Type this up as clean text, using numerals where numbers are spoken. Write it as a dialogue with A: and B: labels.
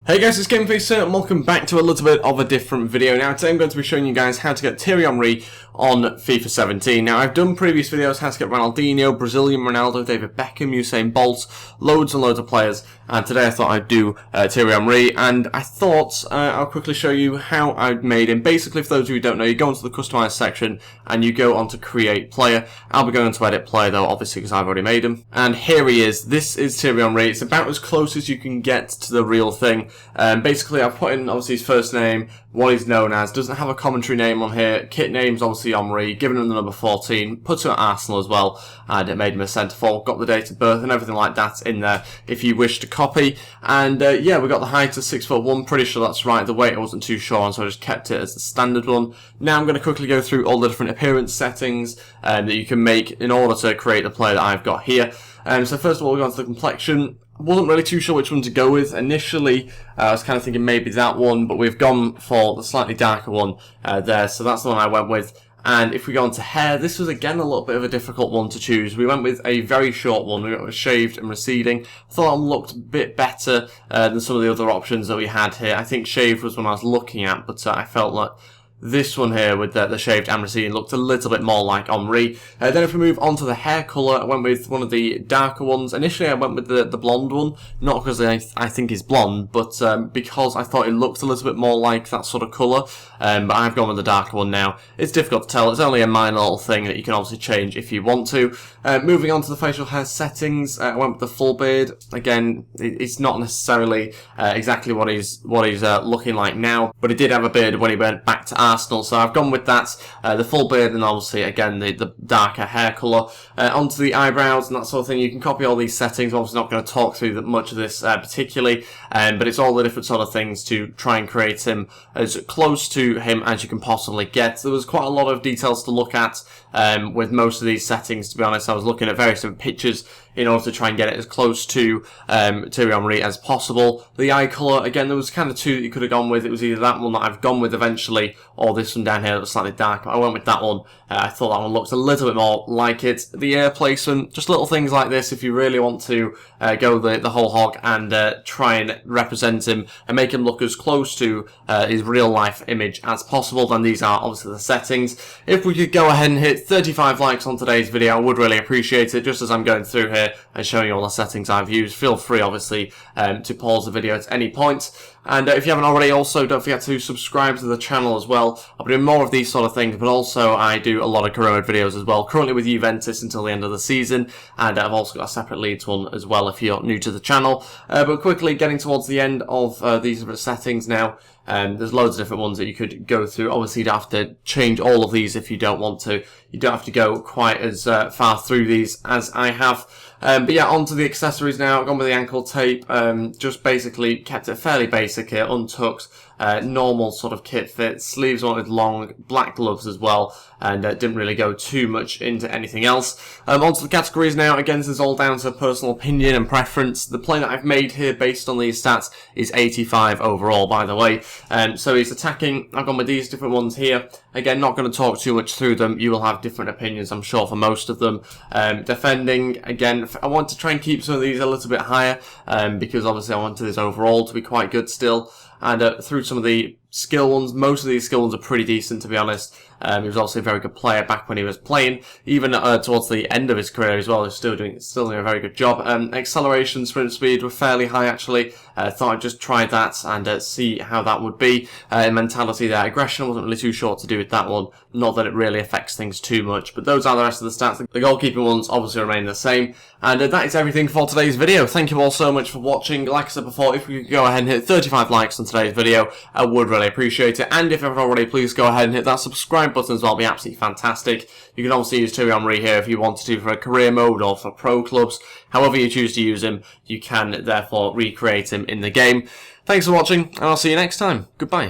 A: Hey guys, it's Complexion and welcome back to a little bit of a different video. Now today I'm going to be showing you guys how to get Thierry on FIFA 17. Now I've done previous videos how to get Ronaldinho, Brazilian Ronaldo, David Beckham, Usain Bolt, loads and loads of players, and today I thought I'd do Thierry, and I thought I'll quickly show you how I've made him. Basically, for those of you who don't know, you go into the customize section and you go on to create player. I'll be going to edit player though, obviously because I've already made him. And here he is. This is Thierry. It's about as close as you can get to the real thing. Basically, I've put in obviously his first name, what he's known as, doesn't have a commentary name on here, kit name's obviously Henry, given him the number 14, put him at Arsenal as well, and it made him a centre forward, got the date of birth and everything like that in there if you wish to copy. And yeah, we got the height of 6'1", pretty sure that's right, the weight I wasn't too sure on, so I just kept it as the standard one. Now I'm going to quickly go through all the different appearance settings that you can make in order to create the player that I've got here. So first of all, we'll go on to the complexion. Wasn't really too sure which one to go with. Initially, I was kind of thinking maybe that one, but we've gone for the slightly darker one there, so that's the one I went with. And if we go on to hair, this was again a little bit of a difficult one to choose. We went with a very short one. We went shaved and receding. I thought it looked a bit better than some of the other options that we had here. I think shaved was one I was looking at, but I felt like this one here with the shaved and receding looked a little bit more like Henry. Then if we move on to the hair colour, I went with one of the darker ones. Initially I went with the blonde one, not because I think he's blonde, but because I thought it looked a little bit more like that sort of colour. But I've gone with the darker one now. It's difficult to tell, it's only a minor little thing that you can obviously change if you want to. Moving on to the facial hair settings, I went with the full beard. Again, it's not necessarily exactly what he's looking like now, but he did have a beard when he went back to Arsenal, so I've gone with that, the full beard, and obviously again the darker hair colour. Onto the eyebrows and that sort of thing, you can copy all these settings. I'm obviously not going to talk through much of this particularly, but it's all the different sort of things to try and create him as close to him as you can possibly get. There was quite a lot of details to look at with most of these settings, to be honest. I was looking at various different pictures in order to try and get it as close to Thierry as possible. The eye colour, again, there was kind of two that you could have gone with. It was either that one that I've gone with eventually, or this one down here that was slightly darker. I went with that one. I thought that one looked a little bit more like it. The ear placement, just little things like this if you really want to go the whole hog and try and represent him and make him look as close to his real life image as possible, then these are obviously the settings. If we could go ahead and hit 35 likes on today's video, I would really appreciate it. Just as I'm going through here and showing you all the settings I've used, feel free obviously to pause the video at any point. And if you haven't already, also don't forget to subscribe to the channel as well. I'll be doing more of these sort of things, but also I do a lot of career mode videos as well, currently with Juventus until the end of the season, and I've also got a separate Leeds one as well if you're new to the channel. But quickly getting towards the end of these different settings now. There's loads of different ones that you could go through. Obviously, you'd have to change all of these if you don't want to. You don't have to go quite as far through these as I have. But yeah, onto the accessories now. I've gone with the ankle tape. Just basically kept it fairly basic here, untucked. Normal sort of kit fit, sleeves wanted long, black gloves as well, and didn't really go too much into anything else. Onto the categories now. Again, this is all down to personal opinion and preference. The play that I've made here based on these stats is 85 overall, by the way. So he's attacking. I've gone with these different ones here. Again, not going to talk too much through them. You will have different opinions, I'm sure, for most of them. Defending, again, I want to try and keep some of these a little bit higher, because obviously I wanted his overall to be quite good still. And through some of the skill ones, most of these skill ones are pretty decent, to be honest. He was also a very good player back when he was playing, even towards the end of his career as well. He's still doing a very good job. Acceleration, sprint speed were fairly high actually. Thought I'd just try that and see how that would be. Mentality there, aggression, wasn't really too sure what to do with that one. Not that it really affects things too much, but those are the rest of the stats. The goalkeeping ones obviously remain the same. And that is everything for today's video. Thank you all so much for watching. Like I said before, if we could go ahead and hit 35 likes on today's video, I would really appreciate it. And if you haven't already, please go ahead and hit that subscribe button as well. It'll be absolutely fantastic. You can also use Thierry here if you wanted to for a career mode or for pro clubs. However you choose to use him, you can therefore recreate him in the game. Thanks for watching, and I'll see you next time. Goodbye.